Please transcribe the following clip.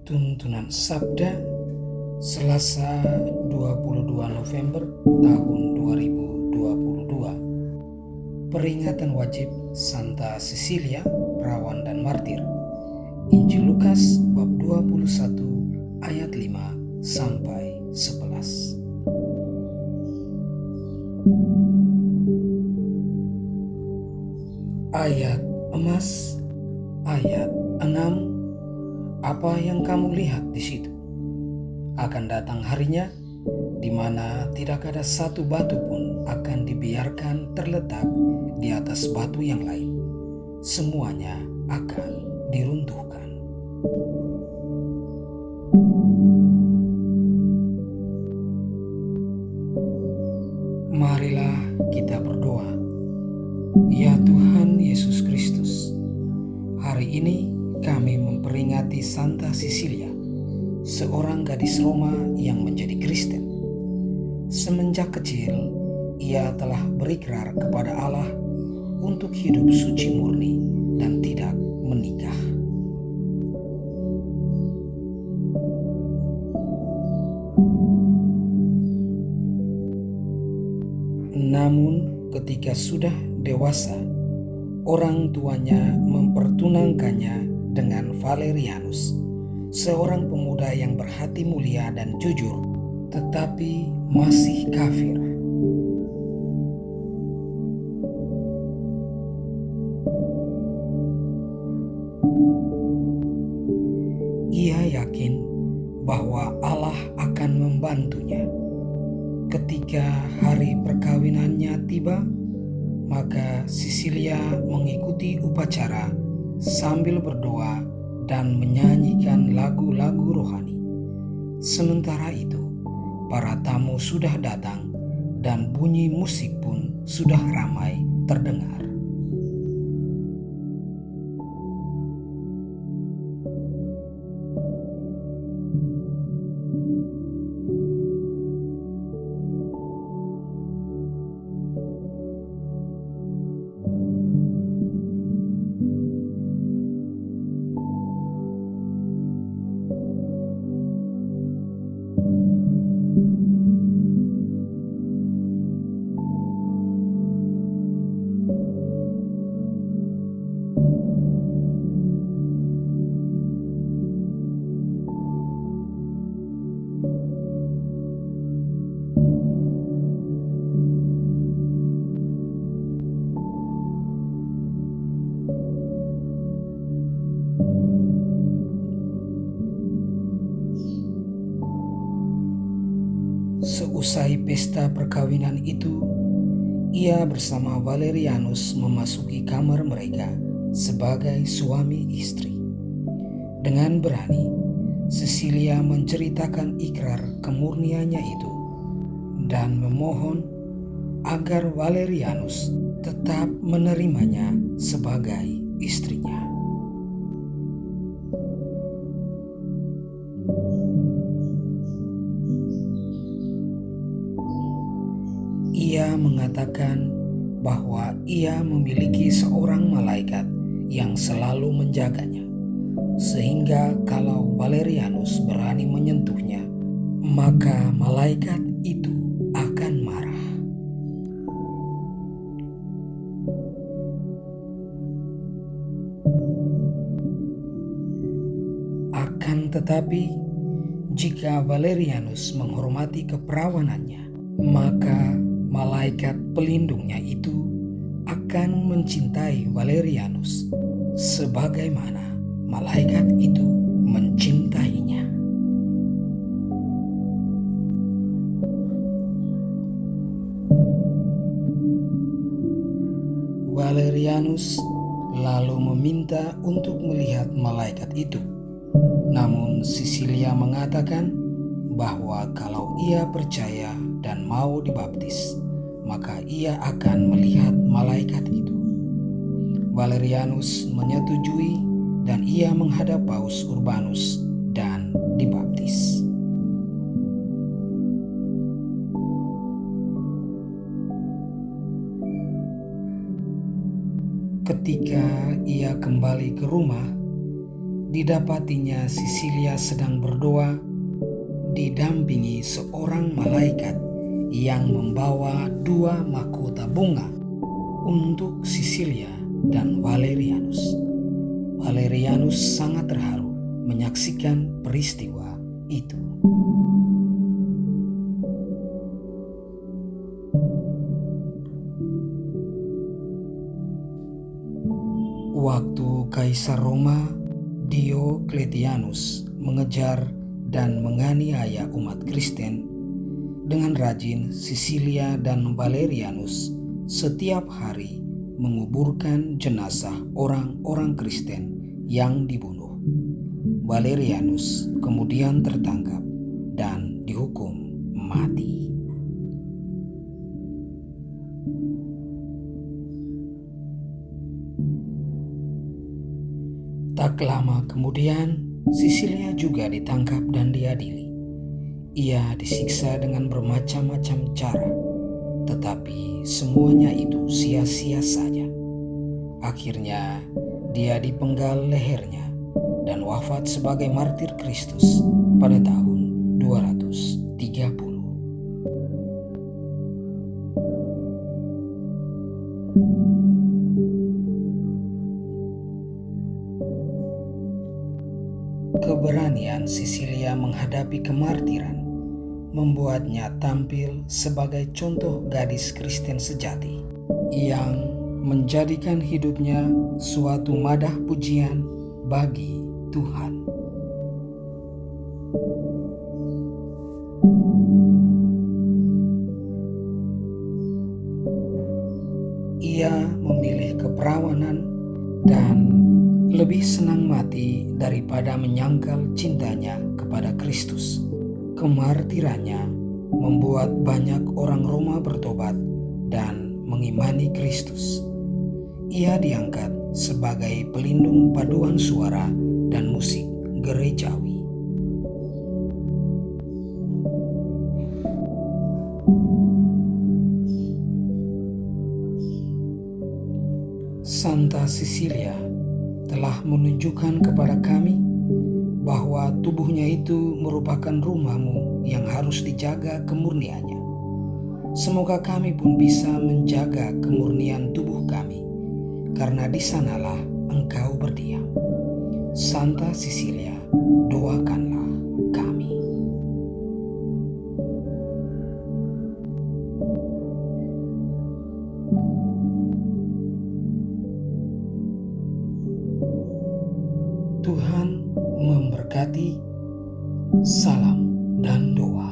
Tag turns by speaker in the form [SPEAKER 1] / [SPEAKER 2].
[SPEAKER 1] Tuntunan Sabda Selasa 22 November tahun 2022. Peringatan wajib Santa Cecilia, perawan dan martir. Injil Lukas bab 21 ayat 5 sampai 11. Ayat emas, ayat 6. Apa yang kamu lihat di situ? Akan datang harinya di mana tidak ada satu batu pun akan dibiarkan terletak di atas batu yang lain. Semuanya akan diruntuhkan. Marilah kita berdoa. Ya Tuhan Yesus Kristus, hari ini kami memperingati Santa Cecilia, seorang gadis Roma yang menjadi Kristen. Semenjak kecil, ia telah berikrar kepada Allah untuk hidup suci murni dan tidak menikah. Namun ketika sudah dewasa, orang tuanya mempertunangkannya dengan Valerianus, seorang pemuda yang berhati mulia dan jujur, tetapi masih kafir. Ia yakin bahwa Allah akan membantunya. Ketika hari perkawinannya tiba, maka Cecilia mengikuti upacara sambil berdoa dan menyanyikan lagu-lagu rohani. Sementara itu, para tamu sudah datang dan bunyi musik pun sudah ramai terdengar. Seusai pesta perkawinan itu, ia bersama Valerianus memasuki kamar mereka sebagai suami istri. Dengan berani, Cecilia menceritakan ikrar kemurniannya itu dan memohon agar Valerianus tetap menerimanya sebagai istrinya. Ia mengatakan bahwa ia memiliki seorang malaikat yang selalu menjaganya, sehingga kalau Valerianus berani menyentuhnya, maka malaikat itu akan marah. Akan tetapi, jika Valerianus menghormati keperawanannya, maka malaikat pelindungnya itu akan mencintai Valerianus sebagaimana malaikat itu mencintainya. Valerianus lalu meminta untuk melihat malaikat itu. Namun Cecilia mengatakan bahwa kalau ia percaya dan mau dibaptis, maka ia akan melihat malaikat itu. Valerianus menyetujui dan ia menghadap Paus Urbanus dan dibaptis. Ketika ia kembali kembali ke rumah, didapatinya Sisilia sedang berdoa didampingi seorang malaikat yang membawa 2 mahkota bunga untuk Sisilia dan Valerianus. Valerianus sangat terharu menyaksikan peristiwa itu. Waktu Kaisar Roma Diocletianus mengejar dan menganiaya umat Kristen, dengan rajin Sisilia dan Valerianus setiap hari menguburkan jenazah orang-orang Kristen yang dibunuh. Valerianus kemudian tertangkap dan dihukum mati. Tak lama kemudian, Sisilia juga ditangkap dan diadili. Ia disiksa dengan bermacam-macam cara, tetapi semuanya itu sia-sia saja. Akhirnya, dia dipenggal lehernya dan wafat sebagai martir Kristus pada tahun 230. Keberanian Sisilia menghadapi kemartiran membuatnya tampil sebagai contoh gadis Kristen sejati yang menjadikan hidupnya suatu madah pujian bagi Tuhan. Ia memilih keperawanan dan lebih senang mati daripada menyangkal cintanya kepada Kristus. Kemartirannya membuat banyak orang Roma bertobat dan mengimani Kristus. Ia diangkat sebagai pelindung paduan suara dan musik gerejawi. Santa Sisilia telah menunjukkan kepada kami bahwa tubuhnya itu merupakan rumahmu yang harus dijaga kemurniannya. Semoga kami pun bisa menjaga kemurnian tubuh kami, karena di sanalah Engkau berdiam. Santa Sisilia, doakanlah kami. Tuhan memberkati. Salam dan doa.